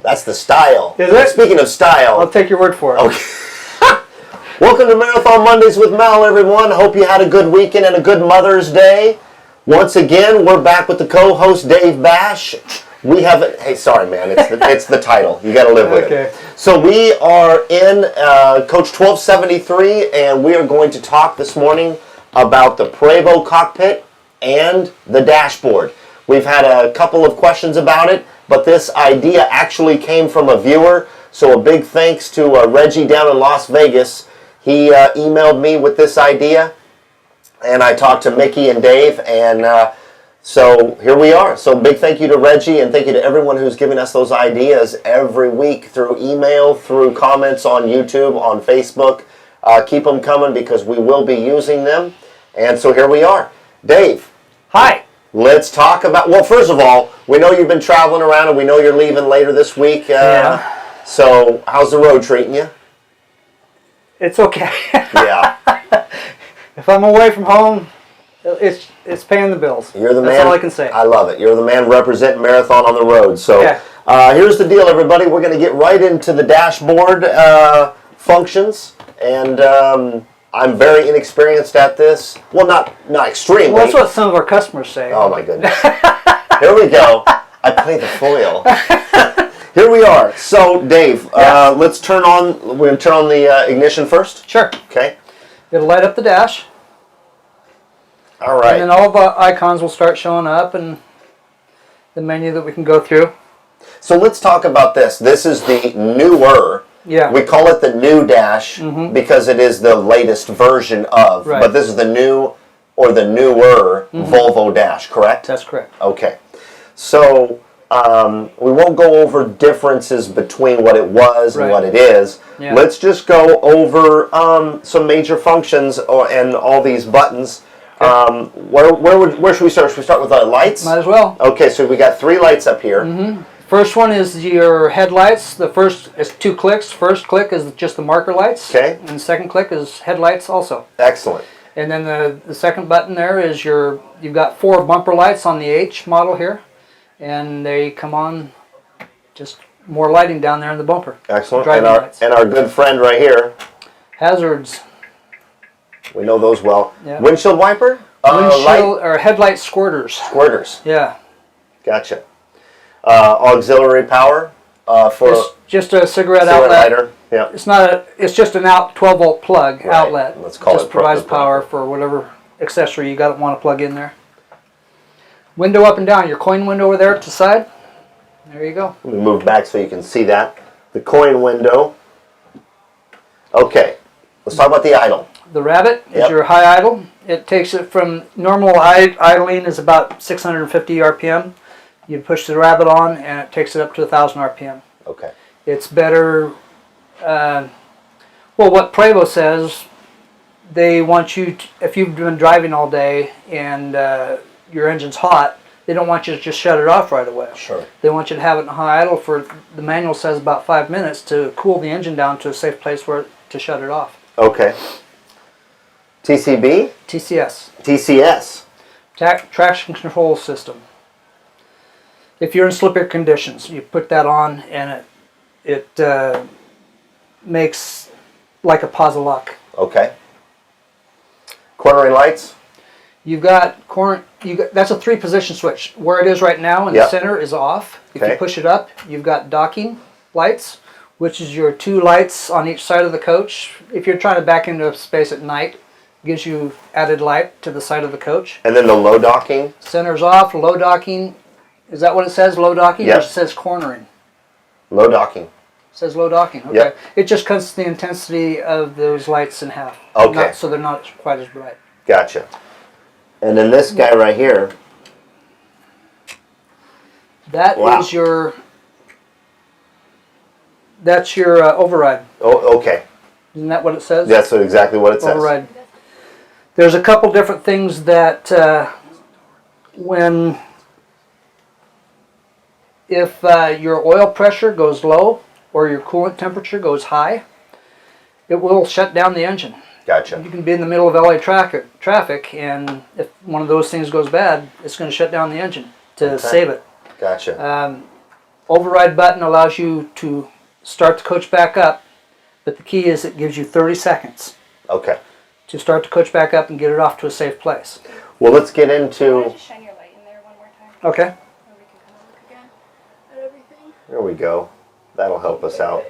That's the style. Is it? Speaking of style. I'll take your word for it. Okay. Welcome to Marathon Mondays with Mal, everyone. Hope you had a good weekend and a good Mother's Day. Once again, we're back with the co-host Dave Bash. We have hey, sorry, man. It's the title. You got to live with it. So we are in Coach 1273, and we are going to talk this morning about the Prevost Cockpit and the dashboard. We've had a couple of questions about it, but this idea actually came from a viewer. So a big thanks to Reggie down in Las Vegas. He emailed me with this idea, and I talked to Mickey and Dave, and so here we are. So big thank you to Reggie, and thank you to everyone who's giving us those ideas every week through email, through comments on YouTube, on Facebook. Keep them coming because we will be using them. And so here we are. Dave. Hi. Let's talk about, well, first of all, we know you've been traveling around, and we know you're leaving later this week. Yeah. So how's the road treating you? It's okay. Yeah. If I'm away from home, it's paying the bills. You're the man. That's all I can say. I love it. You're the man representing Marathon on the road. So here's the deal, everybody. We're going to get right into the dashboard functions, and I'm very inexperienced at this. Well, not extremely. Well, that's what some of our customers say. Oh my goodness. Here we go. I play the foil. Here we are. So, Dave, let's turn on. We're going to turn on the ignition first. Sure. Okay. It'll light up the dash. All right. And then all the icons will start showing up, and the menu that we can go through. So let's talk about this. This is the newer. Yeah. We call it the new dash because it is the latest version of. Right. But this is the new or the newer Volvo dash, correct? That's correct. Okay. So we won't go over differences between what it was and what it is. Yeah. Let's just go over some major functions and all these buttons. Okay. Where should we start? Should we start with the lights? Might as well. Okay, so we got 3 lights up here. First one is your headlights. The first is 2 clicks. First click is just the marker lights. Okay. And the second click is headlights also. Excellent. And then the second button there is you've got 4 bumper lights on the H model here. And they come on, just more lighting down there in the bumper. Excellent. Lights. And our good friend right here. Hazards. We know those well. Yeah. Windshield wiper? Windshield or headlight squirters. Squirters. Yeah. Gotcha. Auxiliary power for it's just a cigarette outlet. Lighter. Yeah. It's not it's just an 12-volt plug outlet. Let's call just it provides power for whatever accessory you want to plug in there. Window up and down. Your coin window over there to the side. There you go. Let me move back so you can see that. The coin window. Okay. Let's talk about the idle. The rabbit is your high idle. It takes it from normal idling is about 650 RPM. You push the rabbit on and it takes it up to 1,000 RPM. Okay. It's better. Well, what Prevost says, they want you to, if you've been driving all day and your engine's hot, they don't want you to just shut it off right away. Sure. They want you to have it in high idle for, the manual says, about 5 minutes to cool the engine down to a safe place to shut it off. Okay. TCB? TCS. TCS. Traction Control System. If you're in slippery conditions, you put that on and it makes like a pause lock. Okay. Cornering lights? You've got that's a 3-position switch. Where it is right now in the center is off. If you push it up, you've got docking lights, which is your 2 lights on each side of the coach. If you're trying to back into space at night, it gives you added light to the side of the coach. And then the low docking? Center's off, low docking. Is that what it says, low docking? Yep. Or it says cornering? Low docking. It says low docking, okay. Yep. It just cuts the intensity of those lights in half. Okay. So they're not quite as bright. Gotcha. And then this guy right here. That is your... That's your override. Oh, okay. Isn't that what it says? That's exactly what it says. Override. There's a couple different things that if your oil pressure goes low or your coolant temperature goes high, it will shut down the engine. Gotcha. You can be in the middle of LA traffic, and if one of those things goes bad, it's going to shut down the engine to save it. Gotcha. override button allows you to start the coach back up, but the key is it gives you 30 seconds. Okay. To start the coach back up and get it off to a safe place. Well, let's get into... Just shine your light in there one more time. Okay. So we can kind of look again at everything. There we go. That'll help us out.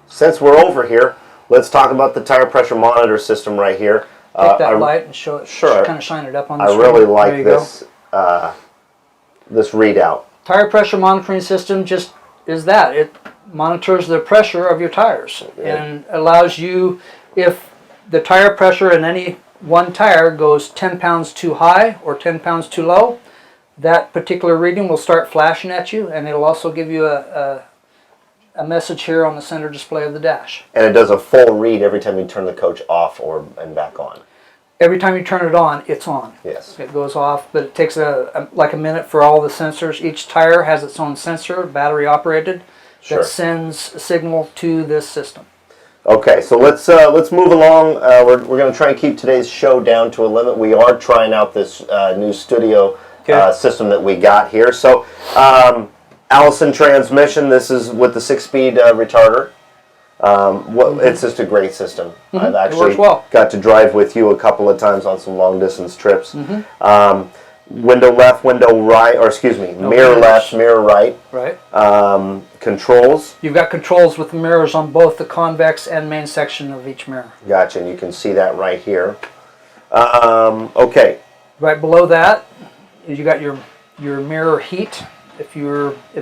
Since we're over here, let's talk about the tire pressure monitor system right here. Take that light and show it. Sure. Kind of shine it up on the I screen. really like this this readout. Tire pressure monitoring system just is that. It monitors the pressure of your tires and allows you, if the tire pressure in any one tire goes 10 pounds too high or 10 pounds too low, that particular reading will start flashing at you, and it'll also give you a message here on the center display of the dash. And it does a full read every time you turn the coach off and back on. Every time you turn it on, it's on. Yes. It goes off, but it takes like a minute for all the sensors. Each tire has its own sensor, battery operated, that sends a signal to this system. Okay, so let's move along. We're going to try and keep today's show down to a limit. We are trying out this new studio system that we got here. So, Allison transmission. This is with the 6-speed retarder. It's just a great system. I've actually got to drive with you a couple of times on some long distance trips. Window left, window right, or excuse me, mirror left, mirror right. Right. Controls. You've got controls with the mirrors on both the convex and main section of each mirror. Gotcha, and you can see that right here. Okay. Right below that, you got your mirror heat. If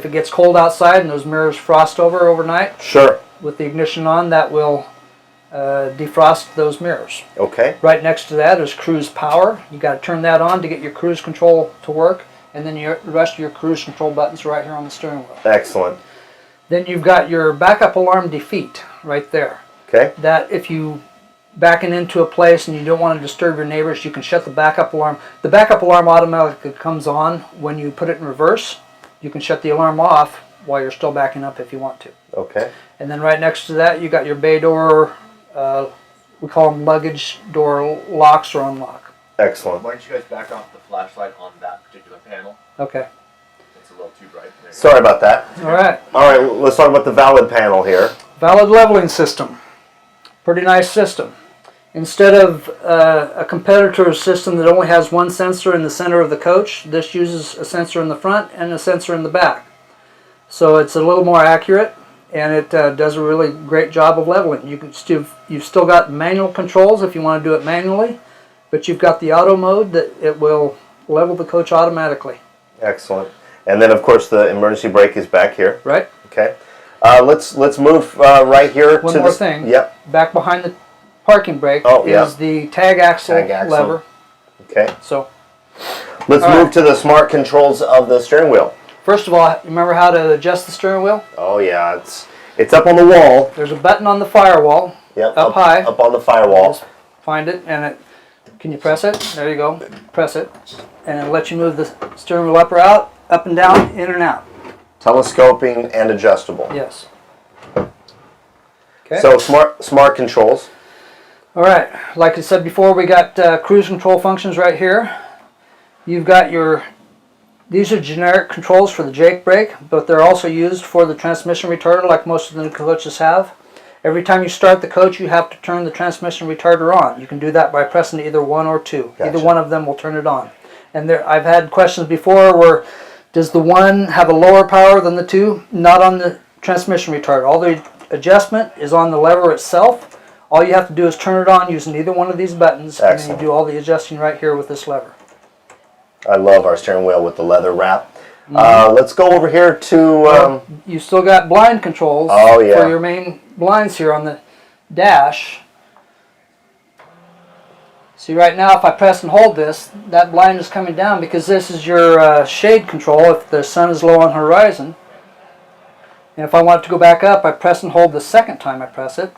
it gets cold outside and those mirrors frost over overnight, sure, with the ignition on, that will defrost those mirrors. Okay. Right next to that is cruise power. You got to turn that on to get your cruise control to work, and then the rest of your cruise control buttons are right here on the steering wheel. Excellent. Then you've got your backup alarm defeat right there. Okay. That if you backing into a place and you don't want to disturb your neighbors, you can shut the backup alarm. The backup alarm automatically comes on when you put it in reverse. You can shut the alarm off while you're still backing up if you want to. Okay. And then right next to that, you got your bay door, we call them luggage door locks or unlock. Excellent. Why don't you guys back off the flashlight on that particular panel? Okay. It's a little too bright. Sorry about that. All right. All right, let's talk about the valid panel here. Valid leveling system. Pretty nice system. Instead of a competitor's system that only has one sensor in the center of the coach, this uses a sensor in the front and a sensor in the back. So it's a little more accurate, and it does a really great job of leveling. You've still got manual controls if you want to do it manually, but you've got the auto mode that it will level the coach automatically. Excellent. And then, of course, the emergency brake is back here. Right. Okay. Let's move right here. One more thing. Yep. Back behind the parking brake is the tag axle lever. Okay. So let's move to the smart controls of the steering wheel. First of all, remember how to adjust the steering wheel? Oh yeah, it's up on the wall. There's a button on the firewall. Yep. Up high. Up on the firewall. Just find it, and can you press it? There you go. Press it, and it'll let you move the steering wheel up or out, up and down, in and out. Telescoping and adjustable. Yes. Okay. So smart controls. All right. Like I said before, we got cruise control functions right here. You've got these are generic controls for the Jake brake, but they're also used for the transmission retarder, like most of the coaches have. Every time you start the coach, you have to turn the transmission retarder on. You can do that by pressing either 1 or 2. Gotcha. Either one of them will turn it on. And I've had questions before where, does the 1 have a lower power than the 2? Not on the transmission retarder. All the adjustment is on the lever itself. All you have to do is turn it on using either one of these buttons. Excellent. And then you do all the adjusting right here with this lever. I love our steering wheel with the leather wrap. Let's go over here to... you still got blind controls for your main blinds here on the dash. See, right now if I press and hold this, that blind is coming down because this is your shade control if the sun is low on horizon. And if I want it to go back up, I press and hold the second time I press it,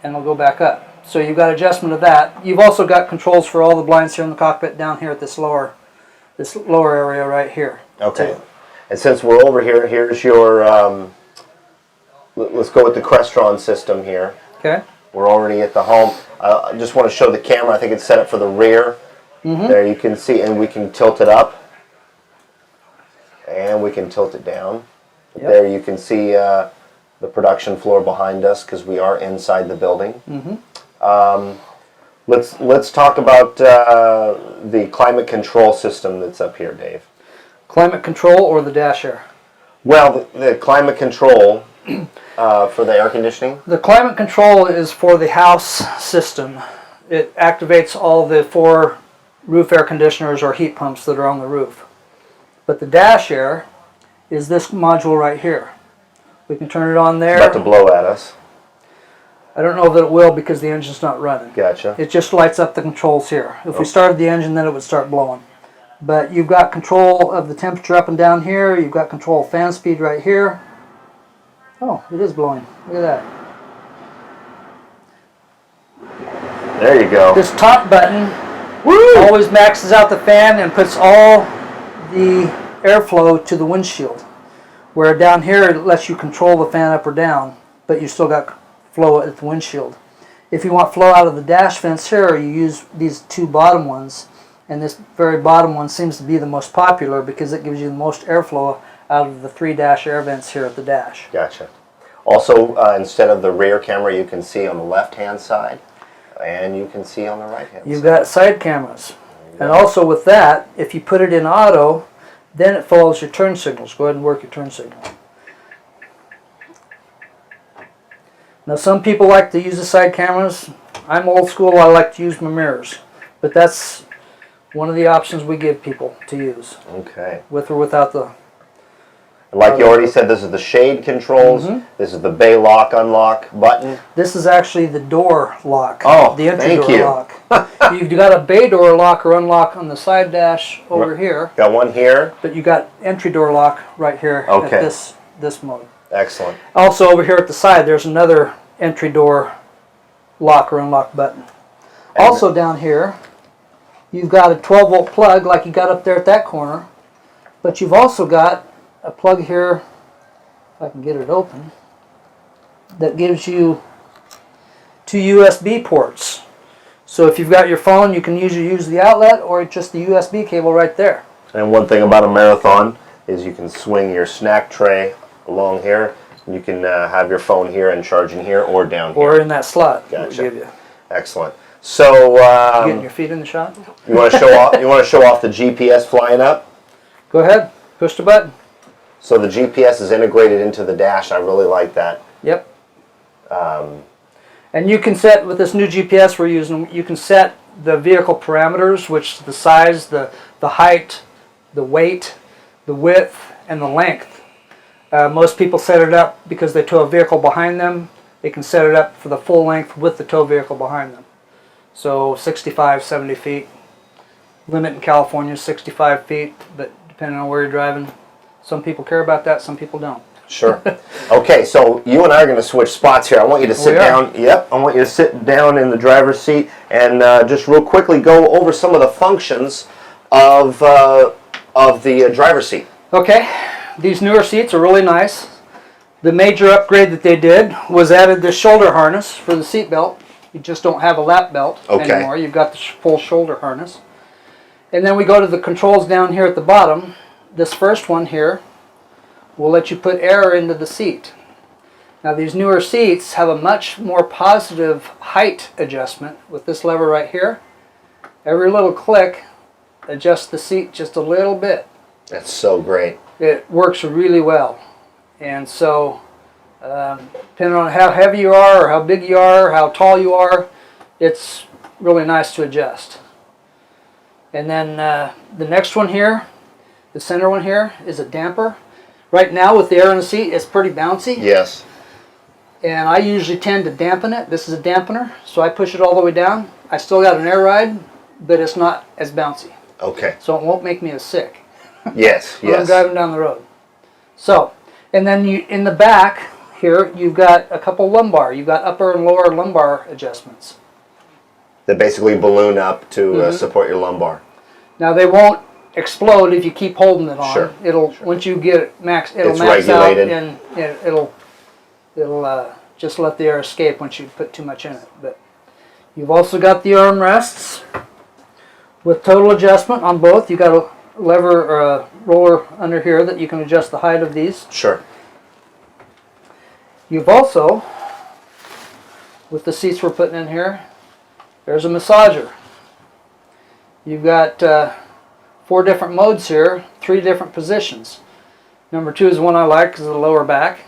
and it'll go back up. So you've got adjustment of that. You've also got controls for all the blinds here in the cockpit down here at this lower area right here. Okay. And since we're over here, here's your, let's go with the Crestron system here. Okay. We're already at the home. I just want to show the camera. I think it's set up for the rear. There you can see, and we can tilt it up. And we can tilt it down. Yep. There you can see the production floor behind us because we are inside the building. Let's talk about the climate control system that's up here, Dave. Climate control or the dash air? Well, the climate control for the air conditioning. The climate control is for the house system. It activates all the 4 roof air conditioners or heat pumps that are on the roof. But the dash air is this module right here. We can turn it on there. It's about to blow at us. I don't know that it will because the engine's not running. Gotcha. It just lights up the controls here. If we started the engine, then it would start blowing. But you've got control of the temperature up and down here. You've got control of fan speed right here. Oh, it is blowing. Look at that. There you go. This top button always maxes out the fan and puts all the airflow to the windshield. Where down here it lets you control the fan up or down, but you still got flow at the windshield. If you want flow out of the dash vents here, you use these 2 bottom ones, and this very bottom one seems to be the most popular because it gives you the most airflow out of the 3 dash air vents here at the dash. Gotcha. Also, instead of the rear camera, you can see on the left-hand side, and you can see on the right-hand side. You've got side cameras. And also with that, if you put it in auto, then it follows your turn signals. Go ahead and work your turn signal. Now some people like to use the side cameras. I'm old school, I like to use my mirrors. But that's one of the options we give people to use. Okay. With or without the... Like you already said, this is the shade controls. This is the bay lock, unlock button. This is actually the door lock. Oh, the entry thank door you. lock. You've got a bay door lock or unlock on the side dash over here. Got one here. But you got entry door lock right here Okay. at this mode. Excellent. Also over here at the side there's another entry door lock or unlock button. Also down here you've got a 12-volt plug like you got up there at that corner, but you've also got a plug here, if I can get it open, that gives you 2 USB ports. So if you've got your phone, you can use the outlet or just the USB cable right there. And one thing about a Marathon is you can swing your snack tray along here. You can have your phone here and charging here or down here. Or in that slot. Gotcha. We'll give you. Excellent. So Getting your feet in the shot? you want to show off? You want to show off the GPS flying up? Go ahead. Push the button. So the GPS is integrated into the dash. I really like that. Yep. And you can set, with this new GPS we're using, you can set the vehicle parameters, which the size, the height, the weight, the width, and the length. Most people set it up because they tow a vehicle behind them. They can set it up for the full length with the tow vehicle behind them. So 65, 70 feet. Limit in California is 65 feet, but depending on where you're driving, some people care about that, some people don't. Sure. Okay, so you and I are going to switch spots here. I want you to sit down. Yep, I want you to sit down in the driver's seat and just real quickly go over some of the functions of the driver's seat. Okay, these newer seats are really nice. The major upgrade that they did was added this shoulder harness for the seat belt. You just don't have a lap belt anymore. You've got the full shoulder harness. And then we go to the controls down here at the bottom. This first one here will let you put air into the seat. Now these newer seats have a much more positive height adjustment with this lever right here. Every little click adjusts the seat just a little bit. That's so great. It works really well. And so depending on how heavy you are or how big you are, how tall you are, it's really nice to adjust. And then the next one here, the center one here, is a damper. Right now with the air in the seat, it's pretty bouncy. Yes. And I usually tend to dampen it. This is a dampener, so I push it all the way down. I still got an air ride, but it's not as bouncy. Okay. So it won't make me as sick Yes, when I'm yes. driving down the road. So, and then you in the back here, you've got a couple lumbar. You've got upper and lower lumbar adjustments. That basically balloon up to support your lumbar. Now they won't explode if you keep holding it on. Sure. It'll once you get it max, it'll It's max regulated. out and it'll just let the air escape once you put too much in it. But you've also got the armrests with total adjustment on both. You got a lever or a roller under here that you can adjust the height of these. Sure. You've also, with the seats we're putting in here, there's a massager. You've got 4 different modes here, 3 different positions. Number 2 is the one I like because of the lower back.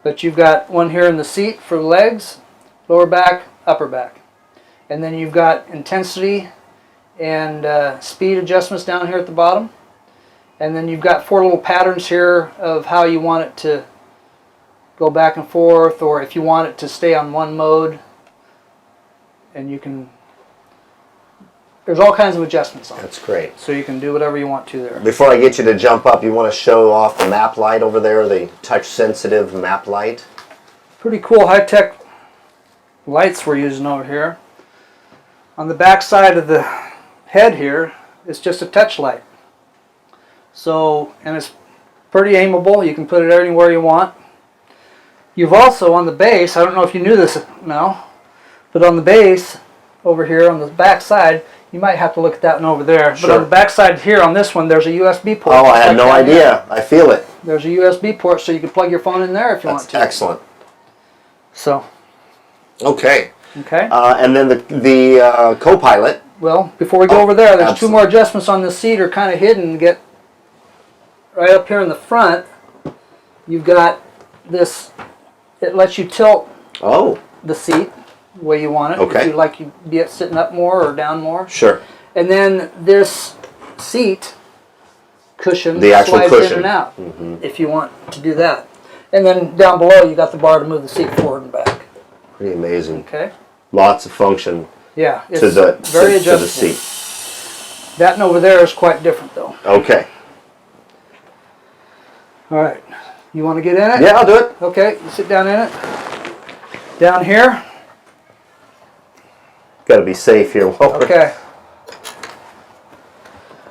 But you've got one here in the seat for the legs, lower back, upper back. And then you've got intensity and speed adjustments down here at the bottom. And then you've got 4 little patterns here of how you want it to go back and forth, or if you want it to stay on one mode. And you can, there's all kinds of adjustments on it. That's great. So you can do whatever you want to there. Before I get you to jump up, you want to show off the map light over there, the touch-sensitive map light? Pretty cool high-tech lights we're using over here. On the back side of the head here, it's just a touch light. So, and it's pretty aimable. You can put it anywhere you want. You've also, on the base, I don't know if you knew this now, but on the base over here on the back side, you might have to look at that one over there. Sure. But on the back side here on this one, there's a USB port. Oh, I just had like no down idea. here. I feel it. There's a USB port, so you can plug your phone in there if you want That's to. excellent. So, Okay. okay. And then the co-pilot. Well, before we go over there, there's absolutely. 2 more adjustments on the seat are kind of hidden. Get right up here in the front. You've got this. It lets you tilt Oh, the seat the way you want it. Okay. If you like you be it sitting up more or down more. sure. And then this seat cushion The actual slides cushion. in and out if you want to do that. And then down below you got the bar to move the seat forward and back. Pretty amazing. Okay. Lots of function Yeah, it's to the very to the adjustable. seat. That one over there is quite different though. Okay. All right. You want to get in it? Yeah, I'll do it. Okay, you sit down in it. Down here. Got to be safe here. While we're- Okay.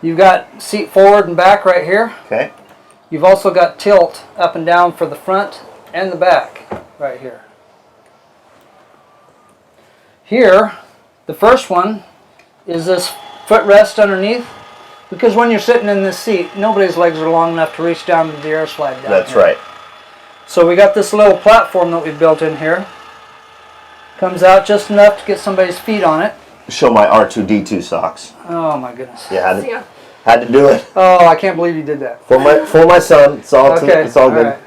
You've got seat forward and back right here. Okay. You've also got tilt up and down for the front and the back right here. Here, the first one is this footrest underneath, because when you're sitting in this seat, nobody's legs are long enough to reach down to the air slide down That's here. right. So we got this little platform that we built in here. Comes out just enough to get somebody's feet on it. Show my R2D2 socks. Oh my goodness. Yeah, Yeah. had to do it Oh, I can't believe you did that. for my son. It's all Okay. it's all good. Right.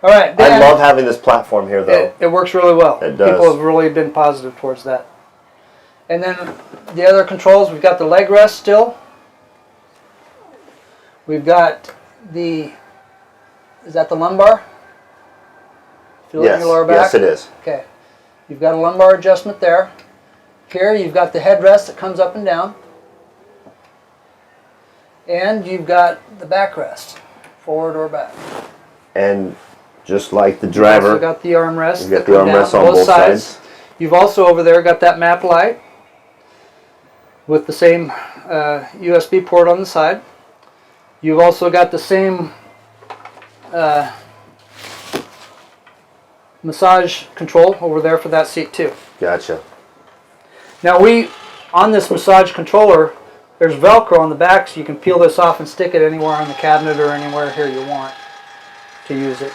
All right. I Dan, love having this platform here, though. it works really well. It does. People have really been positive towards that. And then the other controls, we've got the leg rest still. We've got the, is that the lumbar? If you look in Yes, your lower back? yes, it is. Okay. You've got a lumbar adjustment there. Here you've got the headrest that comes up and down. And you've got the backrest, forward or back. And just like the You've driver, also got the armrest. you got that the come down armrests on both sides. You've also over there got that map light with the same USB port on the side. You've also got the same massage control over there for that seat too. Gotcha. Now on this massage controller, there's Velcro on the back, so you can peel this off and stick it anywhere on the cabinet or anywhere here you want to use it.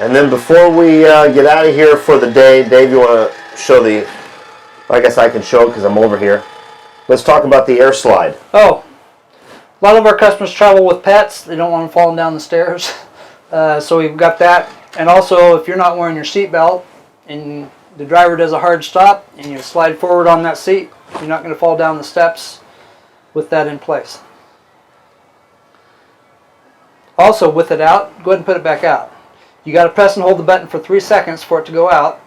And then before we get out of here for the day, Dave, you want to show the, I guess I can show it because I'm over here. Let's talk about the air slide. Oh, a lot of our customers travel with pets. They don't want them falling down the stairs. So we've got that. And also, if you're not wearing your seatbelt and the driver does a hard stop and you slide forward on that seat, you're not going to fall down the steps with that in place. Also, with it out, go ahead and put it back out. You got to press and hold the button for 3 seconds for it to go out.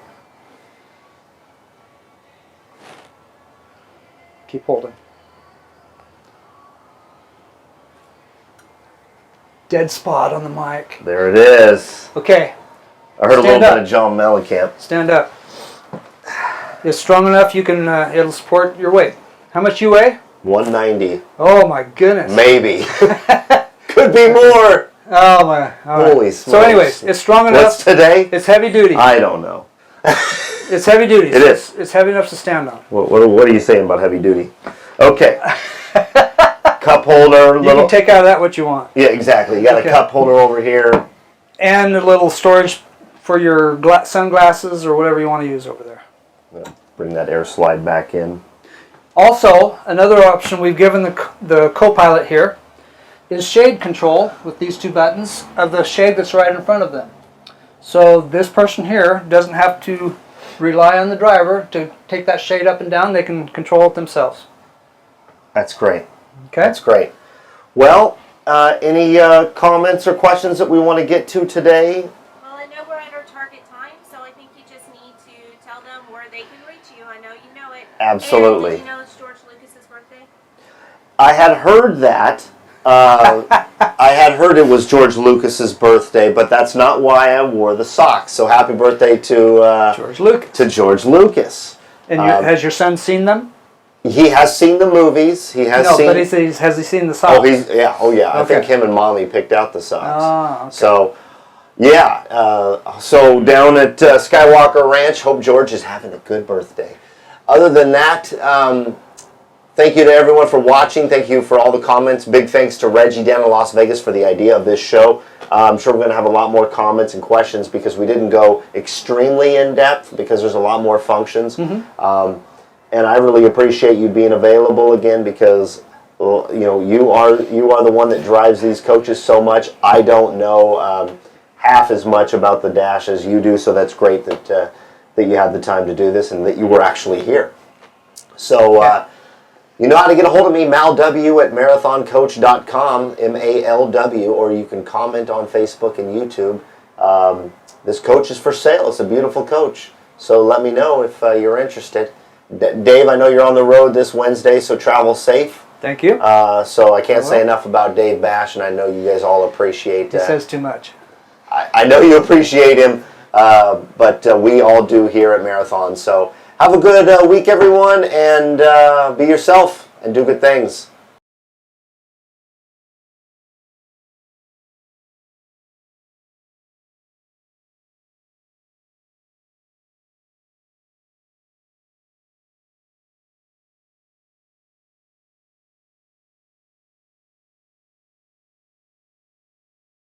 Keep holding. Dead spot on the mic. There it is. Okay, I heard a little Stand up. bit of John Mellencamp. stand up. It's strong enough you can, it'll support your weight. How much you weigh? 190. Oh my goodness. Maybe. Could be more. Oh my. All right. Holy So smokes. anyways, it's strong enough. What's today? It's heavy duty. I don't know. It's heavy duty. It is. It's heavy enough to stand on. What are you saying about heavy duty? Okay. cup holder. You can take out of that what you want. Yeah, exactly. You got a cup holder over here. And a little storage for your sunglasses or whatever you want to use over there. Bring that air slide back in. Also, another option we've given the co-pilot here is shade control with these two buttons of the shade that's right in front of them. So this person here doesn't have to rely on the driver to take that shade up and down. They can control it themselves. That's great. Okay. That's great. Well, any comments or questions that we want to get to today? Well, I know we're at our target time, so I think you just need to tell them where they can reach you. I know you know it. Absolutely. And did you know it's George Lucas's birthday? I had heard that. I had heard it was George Lucas's birthday, but that's not why I wore the socks. So happy birthday to George Lucas. To George Lucas. And has your son seen them? He has seen the movies. He has seen. No, but has he seen the socks? Oh yeah. I think him and Mommy picked out the socks. So, yeah. So down at Skywalker Ranch, hope George is having a good birthday. Other than that, thank you to everyone for watching. Thank you for all the comments. Big thanks to Reggie down in Las Vegas for the idea of this show. I'm sure we're going to have a lot more comments and questions because we didn't go extremely in depth because there's a lot more functions. And I really appreciate you being available again because you are the one that drives these coaches so much. I don't know half as much about the Dash as you do, so that's great that you had the time to do this and that you were actually here. So you know how to get a hold of me, malw@marathoncoach.com, MALW, or you can comment on Facebook and YouTube. This coach is for sale. It's a beautiful coach. So let me know if you're interested. Dave, I know you're on the road this Wednesday, so travel safe. Thank you. So I can't say enough about Dave Bash, and I know you guys all appreciate. He says too much. I know you appreciate him, but we all do here at Marathon. So have a good week, everyone, and be yourself and do good things.